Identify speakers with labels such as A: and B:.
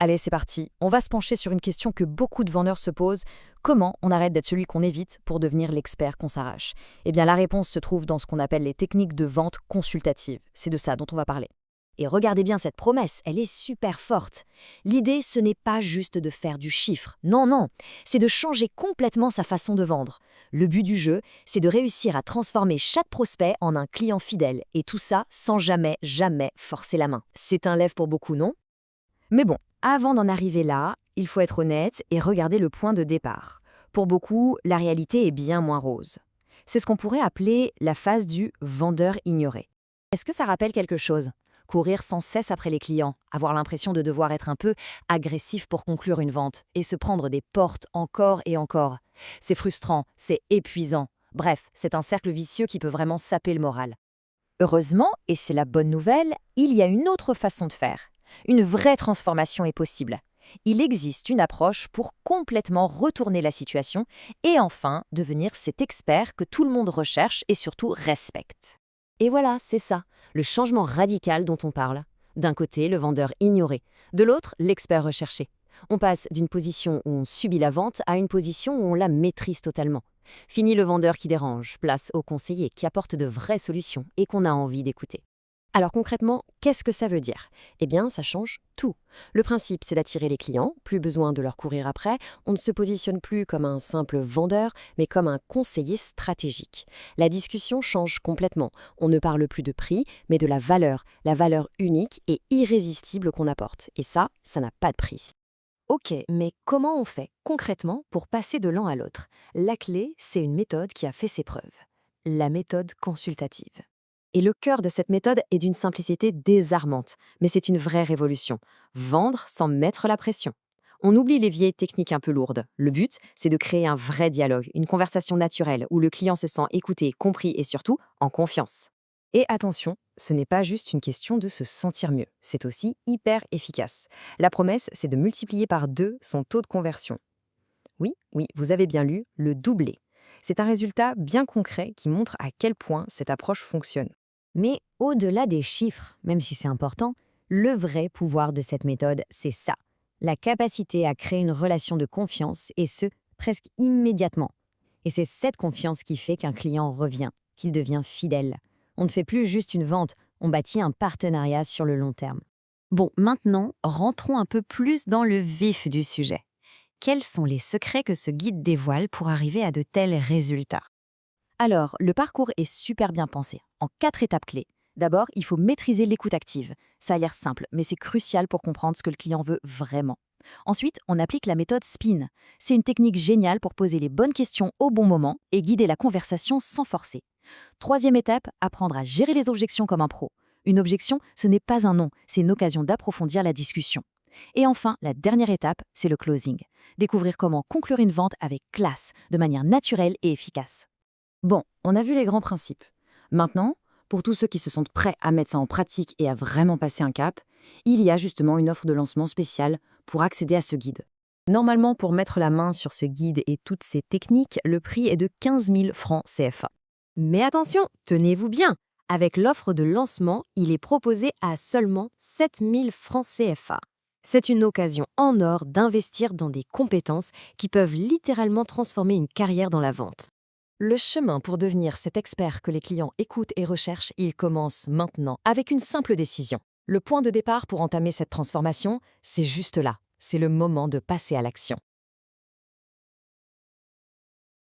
A: Allez, c'est parti. On va se pencher sur une question que beaucoup de vendeurs se posent. Comment on arrête d'être celui qu'on évite pour devenir l'expert qu'on s'arrache? Eh bien, la réponse se trouve dans ce qu'on appelle les techniques de vente consultative. C'est de ça dont on va parler.
B: Et regardez bien cette promesse, elle est super forte. L'idée, ce n'est pas juste de faire du chiffre. Non, non, c'est de changer complètement sa façon de vendre. Le but du jeu, c'est de réussir à transformer chaque prospect en un client fidèle. Et tout ça sans jamais, jamais forcer la main. C'est un lève pour beaucoup, non? Mais bon, avant d'en arriver là, il faut être honnête et regarder le point de départ. Pour beaucoup, la réalité est bien moins rose. C'est ce qu'on pourrait appeler la phase du vendeur ignoré. Est-ce que ça rappelle quelque chose? Courir sans cesse après les clients, avoir l'impression de devoir être un peu agressif pour conclure une vente et se prendre des portes encore et encore. C'est frustrant, c'est épuisant. Bref, c'est un cercle vicieux qui peut vraiment saper le moral. Heureusement, et c'est la bonne nouvelle, il y a une autre façon de faire. Une vraie transformation est possible. Il existe une approche pour complètement retourner la situation et enfin devenir cet expert que tout le monde recherche et surtout respecte. Et voilà, c'est ça, le changement radical dont on parle. D'un côté, le vendeur ignoré, de l'autre, l'expert recherché. On passe d'une position où on subit la vente à une position où on la maîtrise totalement. Fini le vendeur qui dérange, place au conseiller qui apporte de vraies solutions et qu'on a envie d'écouter. Alors concrètement, qu'est-ce que ça veut dire? Eh bien, ça change tout. Le principe, c'est d'attirer les clients, plus besoin de leur courir après, on ne se positionne plus comme un simple vendeur, mais comme un conseiller stratégique. La discussion change complètement. On ne parle plus de prix, mais de la valeur unique et irrésistible qu'on apporte. Et ça n'a pas de prix. Ok, mais comment on fait concrètement pour passer de l'un à l'autre? La clé, c'est une méthode qui a fait ses preuves. La méthode consultative. Et le cœur de cette méthode est d'une simplicité désarmante, mais c'est une vraie révolution. Vendre sans mettre la pression. On oublie les vieilles techniques un peu lourdes. Le but, c'est de créer un vrai dialogue, une conversation naturelle où le client se sent écouté, compris et surtout en confiance. Et attention, ce n'est pas juste une question de se sentir mieux, c'est aussi hyper efficace. La promesse, c'est de multiplier par 2 son taux de conversion. Oui, oui, vous avez bien lu, le doubler. C'est un résultat bien concret qui montre à quel point cette approche fonctionne. Mais au-delà des chiffres, même si c'est important, le vrai pouvoir de cette méthode, c'est ça. La capacité à créer une relation de confiance, et ce, presque immédiatement. Et c'est cette confiance qui fait qu'un client revient, qu'il devient fidèle. On ne fait plus juste une vente, on bâtit un partenariat sur le long terme. Bon, maintenant, rentrons un peu plus dans le vif du sujet. Quels sont les secrets que ce guide dévoile pour arriver à de tels résultats? Alors, le parcours est super bien pensé, en 4 étapes clés. D'abord, il faut maîtriser l'écoute active. Ça a l'air simple, mais c'est crucial pour comprendre ce que le client veut vraiment. Ensuite, on applique la méthode SPIN. C'est une technique géniale pour poser les bonnes questions au bon moment et guider la conversation sans forcer. Troisième étape, apprendre à gérer les objections comme un pro. Une objection, ce n'est pas un non, c'est une occasion d'approfondir la discussion. Et enfin, la dernière étape, c'est le closing. Découvrir comment conclure une vente avec classe, de manière naturelle et efficace. Bon, on a vu les grands principes. Maintenant, pour tous ceux qui se sentent prêts à mettre ça en pratique et à vraiment passer un cap, il y a justement une offre de lancement spéciale pour accéder à ce guide. Normalement, pour mettre la main sur ce guide et toutes ces techniques, le prix est de 15 000 francs CFA. Mais attention, tenez-vous bien, avec l'offre de lancement, il est proposé à seulement 7 000 francs CFA. C'est une occasion en or d'investir dans des compétences qui peuvent littéralement transformer une carrière dans la vente. Le chemin pour devenir cet expert que les clients écoutent et recherchent, il commence maintenant avec une simple décision. Le point de départ pour entamer cette transformation, c'est juste là. C'est le moment de passer à l'action.